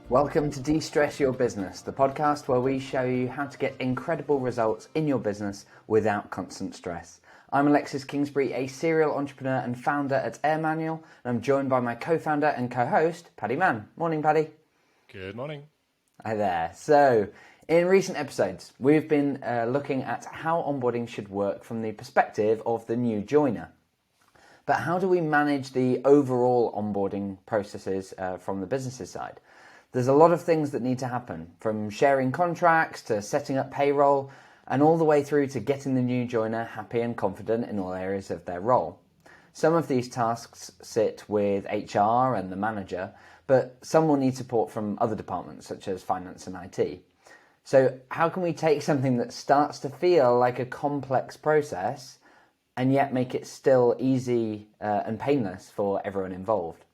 Welcome to De-Stress Your Business, the podcast where we show you how to get incredible results in your business without constant stress. I'm Alexis Kingsbury, a serial entrepreneur and founder at AirManual, and I'm joined by my co-founder and co-host, Paddy Mann. Morning, Paddy. Good morning. Hi there. So, in recent episodes, we've been looking at how onboarding should work from the perspective of the new joiner. But how do we manage the overall onboarding processes from the business's side? There's a lot of things that need to happen, from sharing contracts to setting up payroll, and all the way through to getting the new joiner happy and confident in all areas of their role. Some of these tasks sit with HR and the manager, but some will need support from other departments such as finance and IT. So how can we take something that starts to feel like a complex process and yet make it still easy and painless for everyone involved?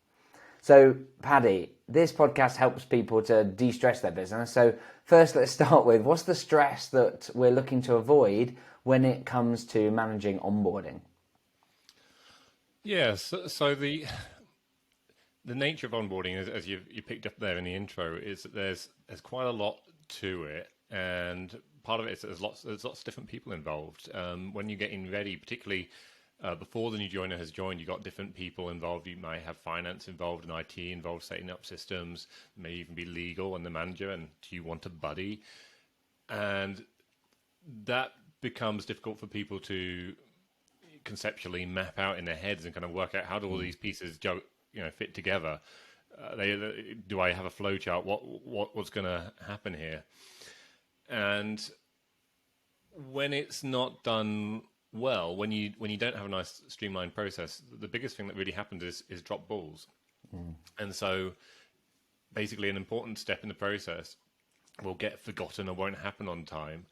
So, Paddy, this podcast helps people to de-stress their business. So first, let's start with, what's the stress that we're looking to avoid when it comes to managing onboarding? Yes, so the nature of onboarding, as you picked up there in the intro, is that there's quite a lot to it, and part of it is that there's lots of different people involved. When you're getting ready, particularly before the new joiner has joined, you've got different people involved. You might have finance involved and IT involved, setting up systems, may even be legal and the manager, and do you want a buddy? And that becomes difficult for people to conceptually map out in their heads and kind of work out how do all these pieces fit together. Do I have a flow chart? What's going to happen here? And when it's not done well, when you don't have a nice streamlined process, the biggest thing that really happens is drop balls. And so basically an important step in the process will get forgotten or won't happen on time.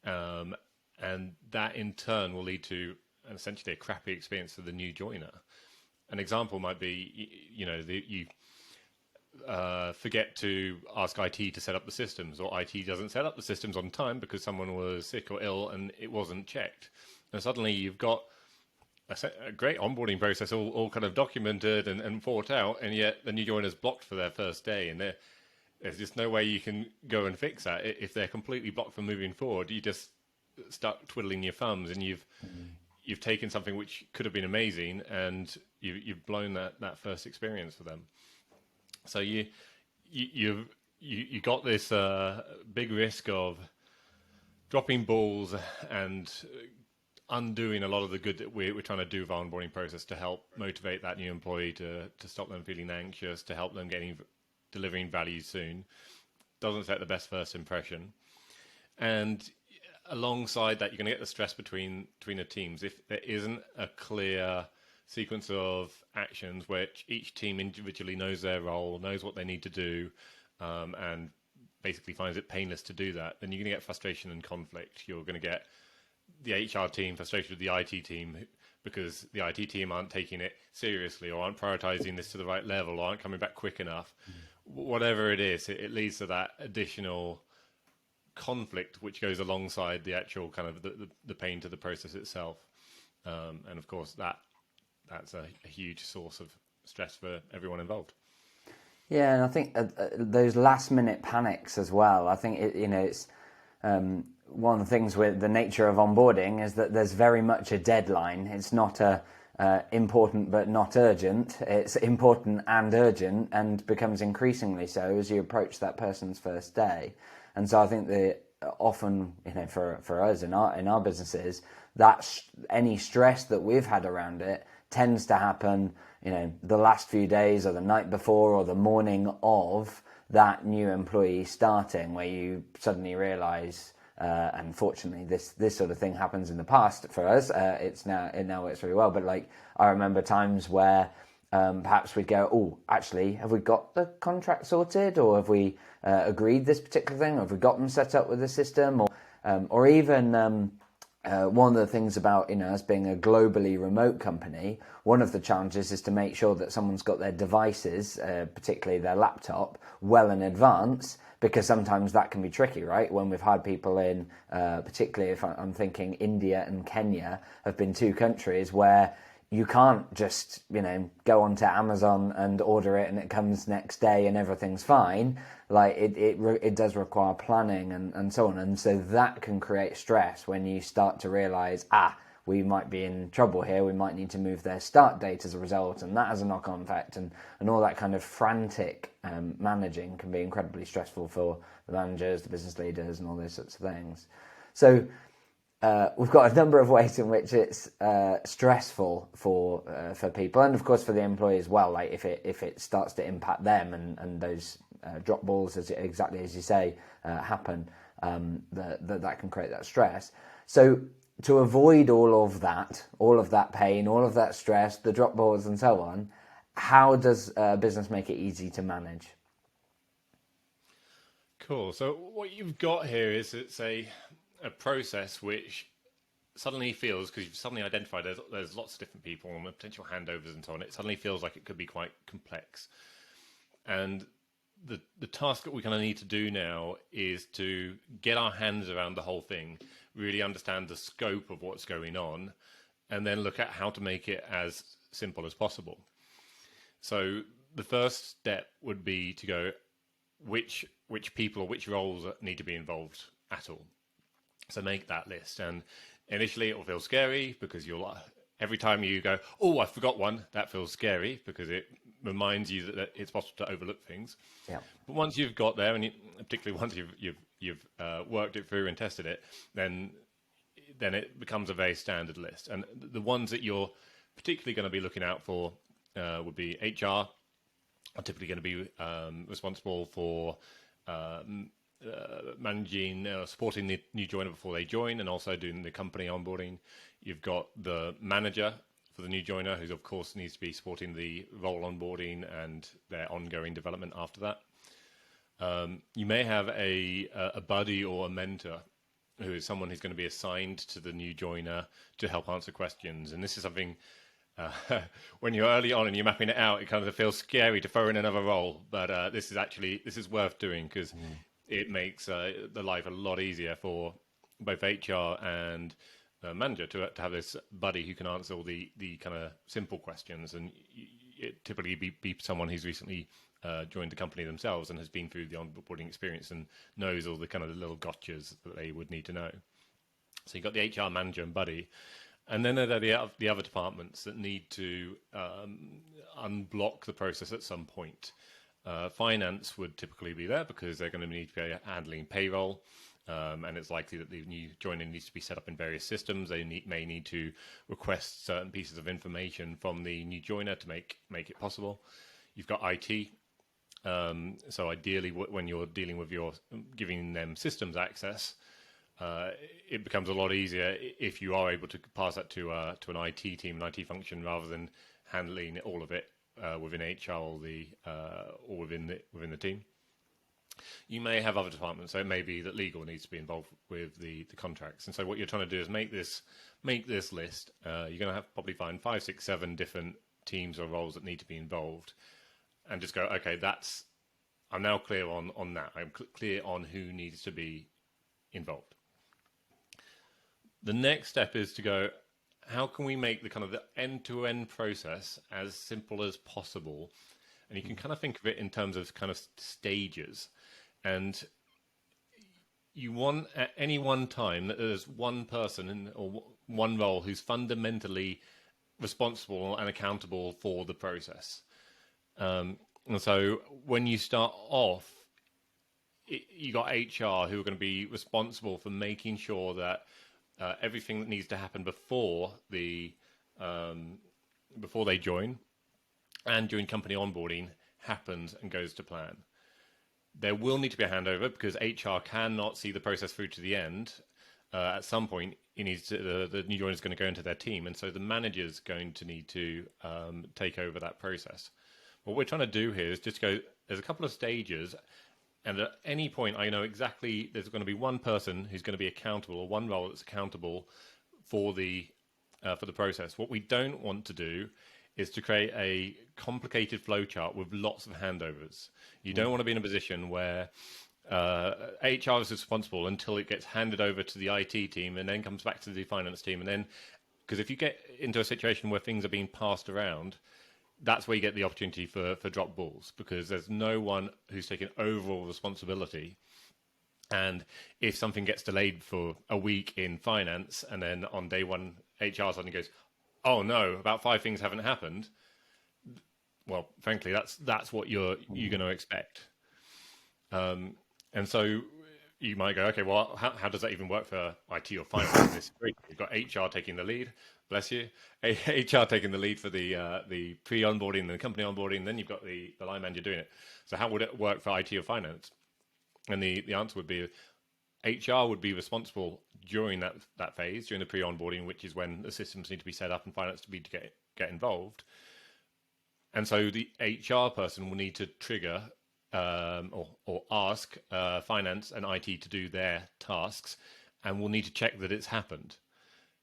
And that in turn will lead to essentially a crappy experience for the new joiner. An example might be, you forget to ask IT to set up the systems, or IT doesn't set up the systems on time because someone was sick or ill and it wasn't checked. And suddenly you've got a great onboarding process all kind of documented and thought out, and yet the new joiner's blocked for their first day, and there's just no way you can go and fix that. If they're completely blocked from moving forward, you just start twiddling your thumbs, and you've taken something which could have been amazing, and you've blown that first experience for them. So you got this big risk of dropping balls and undoing a lot of the good that we're trying to do with our onboarding process to help motivate that new employee, to stop them feeling anxious, to help them delivering value soon. Doesn't set the best first impression. And alongside that, you're going to get the stress between the teams. If there isn't a clear sequence of actions which each team individually knows their role, knows what they need to do, and basically finds it painless to do that, then you're going to get frustration and conflict. You're going to get the HR team frustrated with the IT team because the IT team aren't taking it seriously, or aren't prioritizing this to the right level, or aren't coming back quick enough. Whatever it is, it leads to that additional conflict which goes alongside the actual kind of the pain to the process itself. And of course that's a huge source of stress for everyone involved. Yeah, and I think those last minute panics as well. I think it's one of the things with the nature of onboarding is that there's very much a deadline. It's not important but not urgent. It's important and urgent, and becomes increasingly so as you approach that person's first day. And so I think that often, for us in our businesses, that any stress that we've had around it tends to happen, the last few days or the night before or the morning of that new employee starting, where you suddenly realize, and fortunately this sort of thing happens in the past for us. It now works very well. But I remember times where perhaps we'd go, oh, actually, have we got the contract sorted, or have we agreed this particular thing, or have we got them set up with the system, or even one of the things about us being a globally remote company, one of the challenges is to make sure that someone's got their devices, particularly their laptop, well in advance, because sometimes that can be tricky, right? When we've had people in, particularly if I'm thinking India and Kenya have been two countries where you can't just, go onto Amazon and order it and it comes next day and everything's fine. Like it does require planning and so on. And so that can create stress when you start to realize, we might be in trouble here. We might need to move their start date as a result. And that has a knock-on effect. And all that kind of frantic managing can be incredibly stressful for the managers, the business leaders, and all those sorts of things. So we've got a number of ways in which it's stressful for people, and of course for the employee as well. Like if it starts to impact them, and those drop balls, exactly as you say, happen, that can create that stress. So to avoid all of that pain, all of that stress, the drop balls, and so on, how does business make it easy to manage? Cool. So what you've got here is it's a process which suddenly feels, because you've suddenly identified there's lots of different people and potential handovers and so on, it suddenly feels like it could be quite complex. And the task that we kind of need to do now is to get our hands around the whole thing, really understand the scope of what's going on, and then look at how to make it as simple as possible. So the first step would be to go, which people or which roles need to be involved at all. So make that list. And initially it will feel scary because every time you go, I forgot one, that feels scary because it reminds you that it's possible to overlook things. Yeah. But once you've got there, and particularly once you've worked it through and tested it, then it becomes a very standard list. And the ones that you're particularly going to be looking out for would be HR, are typically going to be responsible for managing, supporting the new joiner before they join, and also doing the company onboarding. You've got the manager for the new joiner, who of course needs to be supporting the role onboarding and their ongoing development after that. You may have a buddy or a mentor who is someone who's going to be assigned to the new joiner to help answer questions. And this is something, when you're early on and you're mapping it out, it kind of feels scary to throw in another role. But this is worth doing, because it makes the life a lot easier for both HR and manager to have this buddy who can answer all the kind of simple questions. And it typically be someone who's recently joined the company themselves and has been through the onboarding experience and knows all the kind of little gotchas that they would need to know. So you've got the HR manager and buddy. And then there are the other departments that need to unblock the process at some point. Finance would typically be there because they're going to need to be handling payroll. And it's likely that the new joiner needs to be set up in various systems. They may need to request certain pieces of information from the new joiner to make it possible. You've got IT. So ideally, when you're dealing with giving them systems access, it becomes a lot easier if you are able to pass that to an IT team, an IT function, rather than handling all of it within HR or within the team. You may have other departments, so it may be that legal needs to be involved with the contracts. And so what you're trying to do is make this list. You're going to have probably find 5, 6, 7 different teams or roles that need to be involved, and just go, okay, I'm now clear on that. I'm clear on who needs to be involved. The next step is to go, how can we make the kind of the end-to-end process as simple as possible? And you can kind of think of it in terms of kind of stages. And you want at any one time that there's one person or one role who's fundamentally responsible and accountable for the process. And so when you start off, you got HR who are going to be responsible for making sure that everything that needs to happen before they join and during company onboarding happens and goes to plan. There will need to be a handover because HR cannot see the process through to the end. At some point, the new joiner is going to go into their team, and so the manager is going to need to take over that process. What we're trying to do here is just go, there's a couple of stages, and at any point I know exactly there's going to be one person who's going to be accountable, or one role that's accountable for the process. What we don't want to do is to create a complicated flowchart with lots of handovers. You don't want to be in a position where HR is responsible until it gets handed over to the IT team and then comes back to the finance team, and then Because if you get into a situation where things are being passed around, that's where you get the opportunity for drop balls, because there's no one who's taking overall responsibility. And if something gets delayed for a week in finance, and then on day one, HR suddenly goes, "Oh no, about 5 things haven't happened." Well, frankly, that's what you're going to expect. And so you might go, okay, well, how does that even work for IT or finance? You've got HR taking the lead, bless you. HR taking the lead for the pre-onboarding and the company onboarding, then you've got the line manager doing it. So how would it work for IT or finance? And the answer would be HR would be responsible during that phase, during the pre-onboarding, which is when the systems need to be set up and finance to get involved. And so the HR person will need to trigger or ask finance and IT to do their tasks, and we'll need to check that it's happened.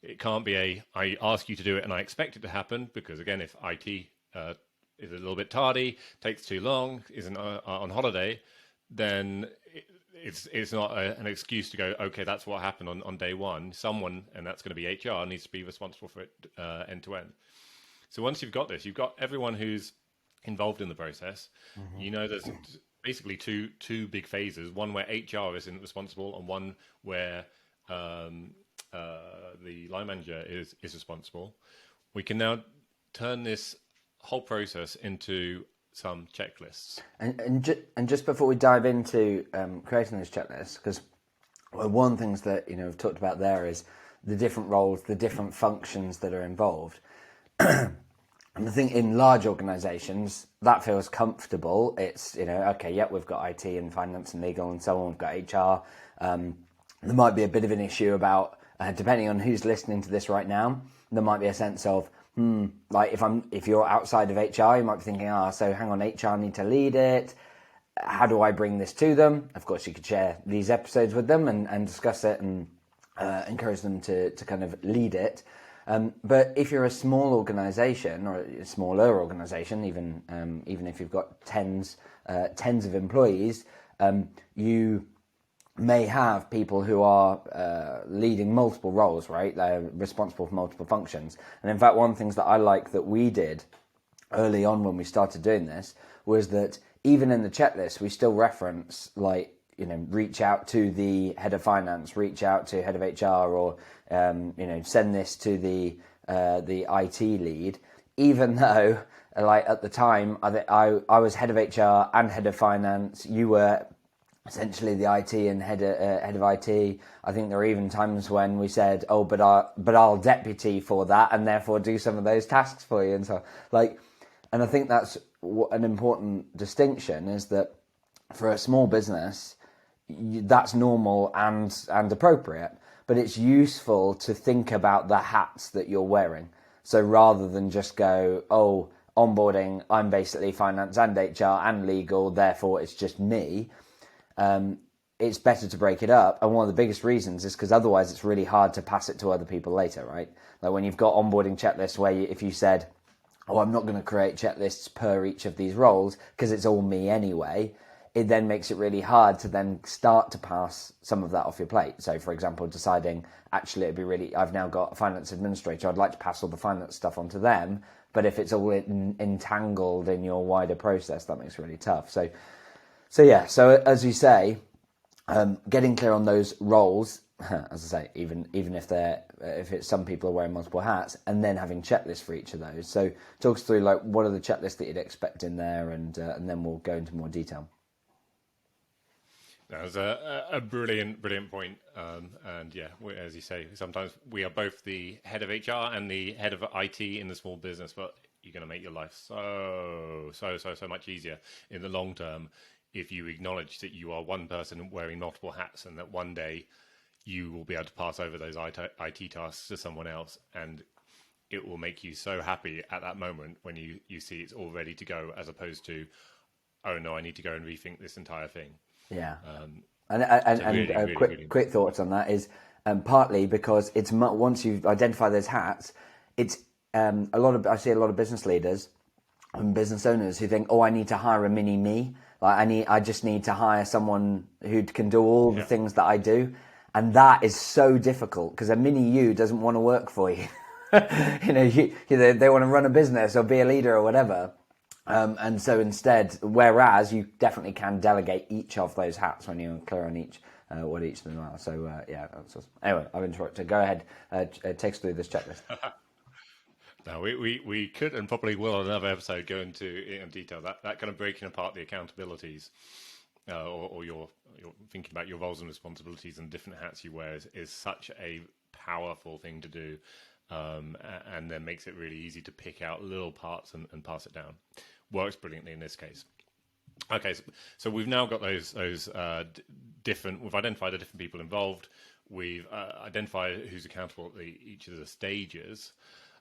It can't be I ask you to do it and I expect it to happen, because again, if IT is a little bit tardy, takes too long, isn't on holiday, then it's not an excuse to go, okay, that's what happened on day one. Someone, and that's going to be HR, needs to be responsible for it end to end. So once you've got this, you've got everyone who's involved in the process. There's basically two big phases: one where HR isn't responsible, and one where the line manager is responsible. We can now turn this whole process into some checklists. And just before we dive into creating those checklists, because one of the things that we've talked about there is the different roles, the different functions that are involved. And I think in large organisations that feels comfortable. It's okay, yeah, we've got IT and finance and legal and so on. We've got HR. There might be a bit of an issue about depending on who's listening to this right now. There might be a sense of like if you're outside of HR, you might be thinking, so hang on, HR need to lead it. How do I bring this to them? Of course, you could share these episodes with them and discuss it and encourage them to kind of lead it. But if you're a small organisation or a smaller organisation, even if you've got tens of employees, you may have people who are leading multiple roles, right? They're responsible for multiple functions. And in fact, one of the things that I like that we did early on when we started doing this was that even in the checklist, we still reference reach out to the head of finance, reach out to head of HR, or send this to the IT lead. Even though, at the time, I was head of HR and head of finance, you were essentially the IT and head of IT. I think there were even times when we said, but I'll deputy for that and therefore do some of those tasks for you, and so and I think that's an important distinction, is that for a small business, that's normal and appropriate, but it's useful to think about the hats that you're wearing. So rather than just go, onboarding, I'm basically finance and HR and legal, therefore it's just me. It's better to break it up. And one of the biggest reasons is because otherwise it's really hard to pass it to other people later, right? Like when you've got onboarding checklists where if you said, I'm not going to create checklists per each of these roles because it's all me anyway, it then makes it really hard to then start to pass some of that off your plate. So, for example, deciding, actually, I've now got a finance administrator, I'd like to pass all the finance stuff onto them, but if it's all entangled in your wider process, that makes it really tough. So as you say, getting clear on those roles, as I say, even if it's some people are wearing multiple hats, and then having checklists for each of those. So talk us through what are the checklists that you'd expect in there, and then we'll go into more detail. That was a brilliant point. And yeah, as you say, sometimes we are both the head of HR and the head of IT in the small business, but you're going to make your life so much easier in the long term if you acknowledge that you are one person wearing multiple hats, and that one day you will be able to pass over those IT tasks to someone else, and it will make you so happy at that moment when you see it's all ready to go, as opposed to, oh no, I need to go and rethink this entire thing. Yeah. Really quick thoughts on that is partly because it's once you've identified those hats, it's I see a lot of business leaders and business owners who think, I need to hire a mini me. I just need to hire someone who can do all the things that I do. And that is so difficult because a mini you doesn't want to work for you. They want to run a business or be a leader or whatever. And so instead, whereas you definitely can delegate each of those hats when you're clear on what each of them are. So that's awesome. Anyway, I've interrupted. Go ahead, take us through this checklist. Now, we could and probably will on another episode go into in detail that kind of breaking apart the accountabilities, or you're thinking about your roles and responsibilities and different hats you wear is such a powerful thing to do, and then makes it really easy to pick out little parts and pass it down. Works brilliantly in this case. Okay, so we've now got those different. We've identified the different people involved. We've identified who's accountable at each of the stages.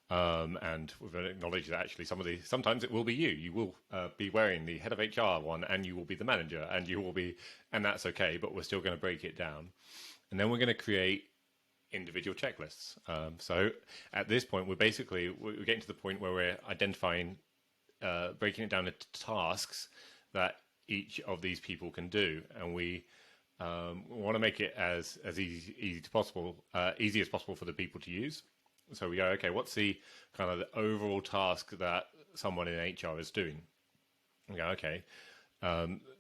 And we've acknowledged that actually sometimes it will be you. You will be wearing the head of HR one, and you will be the manager, and that's okay. But we're still going to break it down, and then we're going to create individual checklists. So at this point, we're getting to the point where we're identifying, breaking it down into tasks that each of these people can do, and we want to make it as easy as possible for the people to use. So we go, okay, what's the kind of the overall task that someone in HR is doing? We go, okay,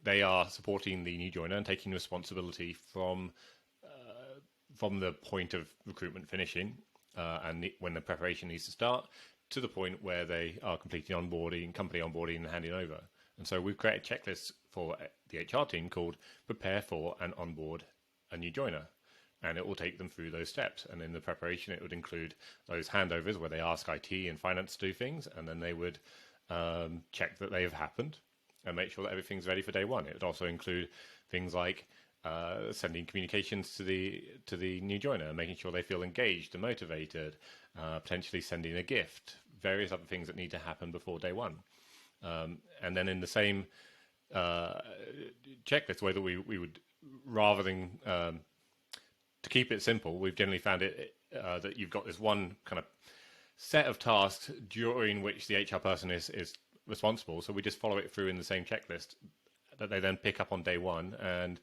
they are supporting the new joiner and taking responsibility from the point of recruitment finishing and when the preparation needs to start to the point where they are completing company onboarding and handing over. And so we've created checklists for the HR team called Prepare for and Onboard a New Joiner. And it will take them through those steps. And in the preparation, it would include those handovers where they ask IT and finance to do things, and then they would check that they have happened and make sure that everything's ready for day one. It would also include things like sending communications to the new joiner, making sure they feel engaged and motivated, potentially sending a gift, various other things that need to happen before day one. And then in the same checklist, way that we would, rather than to keep it simple, we've generally found it that you've got this one kind of set of tasks during which the HR person is responsible. So we just follow it through in the same checklist that they then pick up on day one, and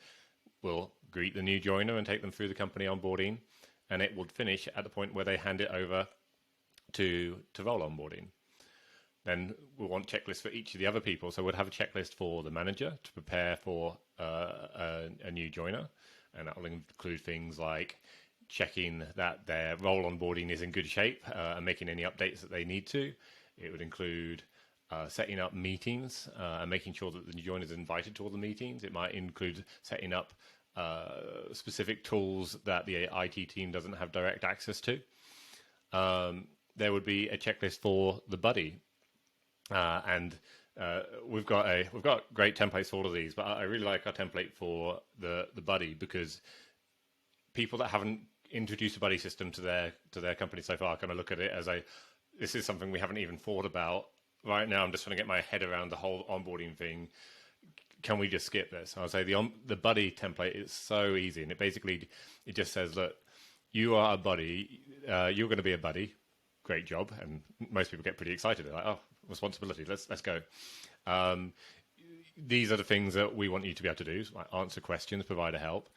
we'll greet the new joiner and take them through the company onboarding, and it will finish at the point where they hand it over to role onboarding. Then we'll want checklists for each of the other people. So we'll have a checklist for the manager to prepare for a new joiner. And that will include things like checking that their role onboarding is in good shape and making any updates that they need to. It would include setting up meetings and making sure that the new joiner is invited to all the meetings. It might include setting up specific tools that the IT team doesn't have direct access to. There would be a checklist for the buddy. And we've got great templates for all of these, but I really like our template for the buddy, because people that haven't introduced a buddy system to their company so far kind of look at it as this is something we haven't even thought about. Right now, I'm just trying to get my head around the whole onboarding thing. Can we just skip this? I'll say the buddy template is so easy, and it just says, look, you are a buddy, you're going to be a buddy. Great job. And most people get pretty excited. They're like, oh, responsibility, let's go. These are the things that we want you to be able to do, like answer questions, provide help.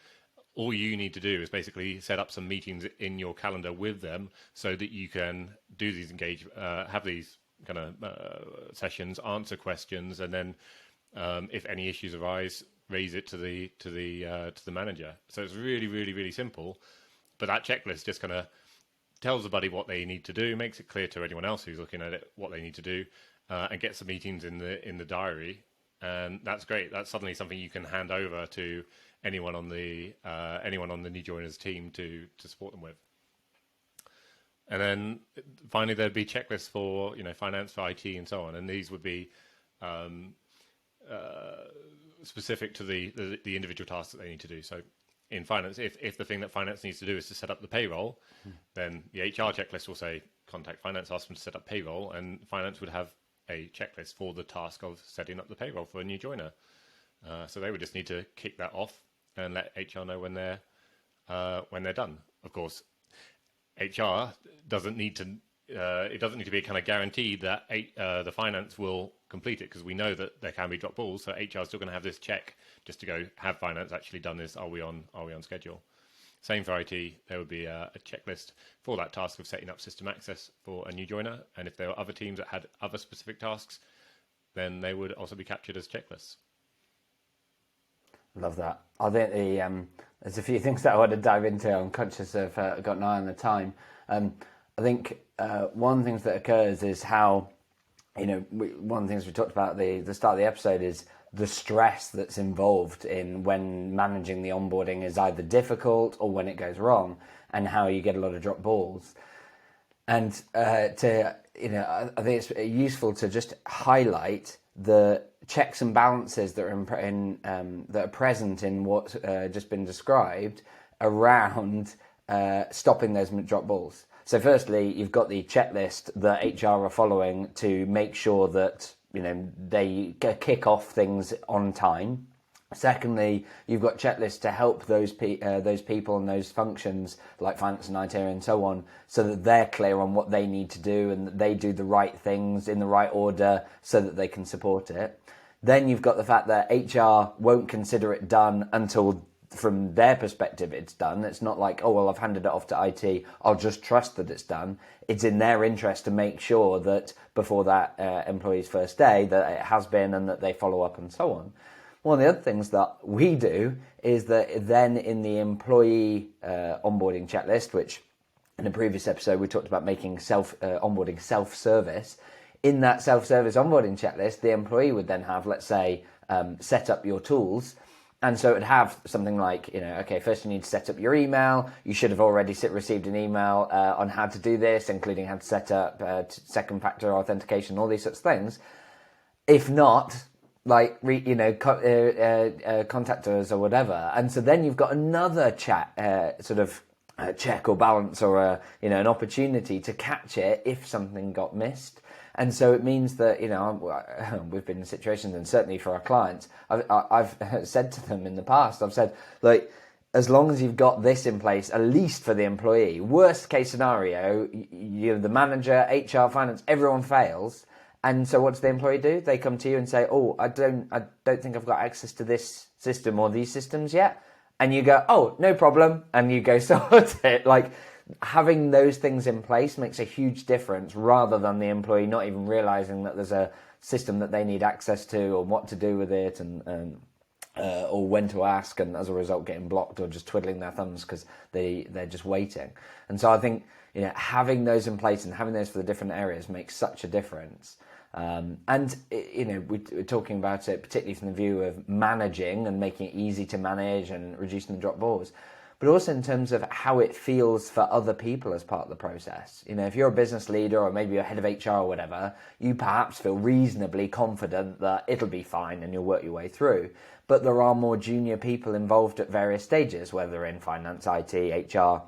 All you need to do is basically set up some meetings in your calendar with them so that you can do these have these kind of sessions, answer questions, and then if any issues arise, raise it to the manager. So it's really, really, really simple. But that checklist just kind of tells the buddy what they need to do, makes it clear to anyone else who's looking at it what they need to do, and gets the meetings in the diary. And that's great. That's suddenly something you can hand over to anyone on the new joiners team to support them with. And then finally, there'd be checklists for finance, for IT, and so on. And these would be specific to the individual tasks that they need to do. So in finance, if the thing that finance needs to do is to set up the payroll, then the HR checklist will say contact finance, ask them to set up payroll, and finance would have a checklist for the task of setting up the payroll for a new joiner. So they would just need to kick that off and let HR know when they're done. Of course, HR doesn't need to. It doesn't need to be kind of guaranteed that the finance will complete it, because we know that there can be drop balls. So HR is still going to have this check just to go, have finance actually done this? Are we on schedule? Same for IT, there would be a checklist for that task of setting up system access for a new joiner. And if there were other teams that had other specific tasks, then they would also be captured as checklists. Love that. I think there's a few things that I want to dive into. I'm conscious of got an eye on the time. I think one of the things that occurs is how, one of the things we talked about at the start of the episode is the stress that's involved in when managing the onboarding is either difficult or when it goes wrong, and how you get a lot of drop balls. And I think it's useful to just highlight the checks and balances that are that are present in what's just been described around stopping those drop balls. So firstly, you've got the checklist that HR are following to make sure that they kick off things on time. Secondly, you've got checklists to help those people and those functions like finance and IT and so on, so that they're clear on what they need to do and that they do the right things in the right order so that they can support it. Then you've got the fact that HR won't consider it done until, from their perspective, it's done. It's not like, oh, well, I've handed it off to IT, I'll just trust that it's done. It's in their interest to make sure that before that employee's first day that it has been, and that they follow up and so on. One of the other things that we do is that then in the employee onboarding checklist, which in a previous episode we talked about making onboarding self-service. In that self-service onboarding checklist, the employee would then have, let's say, set up your tools. And so it would have something like, okay, first you need to set up your email. You should have already received an email on how to do this, including how to set up second factor authentication, all these sorts of things. If not, contact us or whatever. And so then you've got another check or balance or an opportunity to catch it if something got missed. And so it means that, we've been in situations, and certainly for our clients, I've said to them in the past, I've said, as long as you've got this in place, at least for the employee, worst case scenario, the manager, HR, finance, everyone fails. And so what does the employee do? They come to you and say, oh, I don't think I've got access to this system or these systems yet. And you go, oh, no problem. And you go sort it. Having those things in place makes a huge difference, rather than the employee not even realizing that there's a system that they need access to, or what to do with it, and or when to ask, and as a result getting blocked or just twiddling their thumbs because they're just waiting. And so I think having those in place and having those for the different areas makes such a difference. We're talking about it particularly from the view of managing and making it easy to manage and reducing the drop balls, but also in terms of how it feels for other people as part of the process. If you're a business leader, or maybe you're head of HR or whatever, you perhaps feel reasonably confident that it'll be fine and you'll work your way through. But there are more junior people involved at various stages, whether in finance, IT, HR,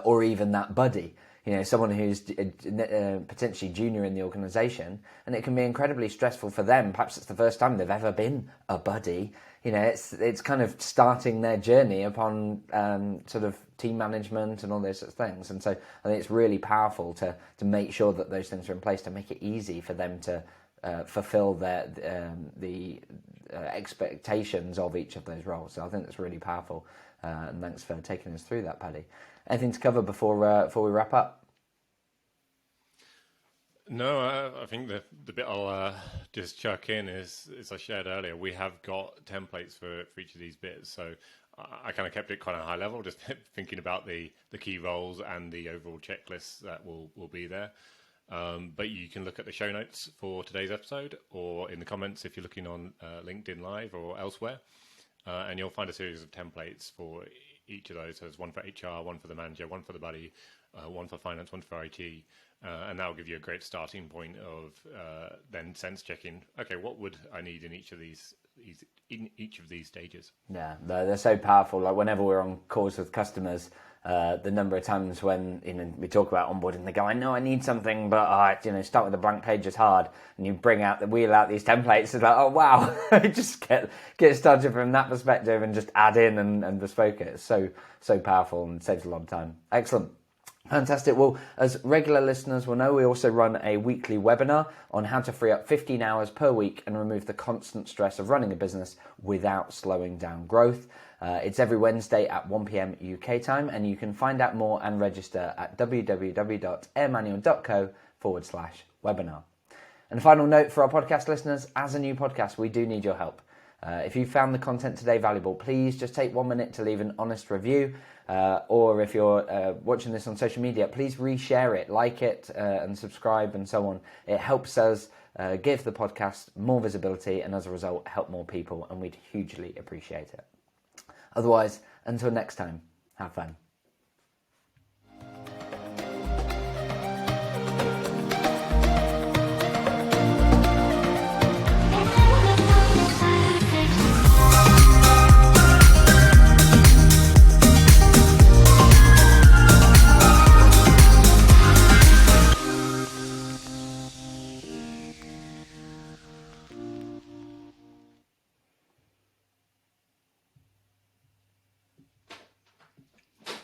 or even that buddy. Someone who's potentially junior in the organisation, and it can be incredibly stressful for them. Perhaps it's the first time they've ever been a buddy. It's kind of starting their journey upon sort of team management and all those sorts of things. And so I think it's really powerful to make sure that those things are in place to make it easy for them to fulfil the expectations of each of those roles. So I think that's really powerful. And thanks for taking us through that, Paddy. Anything to cover before we wrap up? No, I think the bit I'll just chuck in is, as I shared earlier, we have got templates for each of these bits. So I kind of kept it kind of high level, just thinking about the key roles and the overall checklists that will be there. But you can look at the show notes for today's episode, or in the comments if you're looking on LinkedIn Live or elsewhere, and you'll find a series of templates for each of those. There's one for HR, one for the manager, one for the buddy, one for finance, one for IT, and that will give you a great starting point of then sense checking. Okay, what would I need in each of these stages? Yeah, they're so powerful. Whenever we're on calls with customers, the number of times when we talk about onboarding, they go, "I know I need something, but start with a blank page is hard." And you wheel out these templates. It's like, oh wow, just get started from that perspective and just add in and bespoke it. It's so powerful and saves a lot of time. Excellent. Fantastic. Well, as regular listeners will know, we also run a weekly webinar on how to free up 15 hours per week and remove the constant stress of running a business without slowing down growth. It's every Wednesday at 1 p.m. UK time, and you can find out more and register at www.airmanual.co/webinar. And a final note for our podcast listeners, as a new podcast, we do need your help. If you found the content today valuable, please just take 1 minute to leave an honest review, or if you're watching this on social media, please reshare it, like it, and subscribe and so on. It helps us give the podcast more visibility and as a result help more people, and we'd hugely appreciate it. Otherwise, until next time, have fun.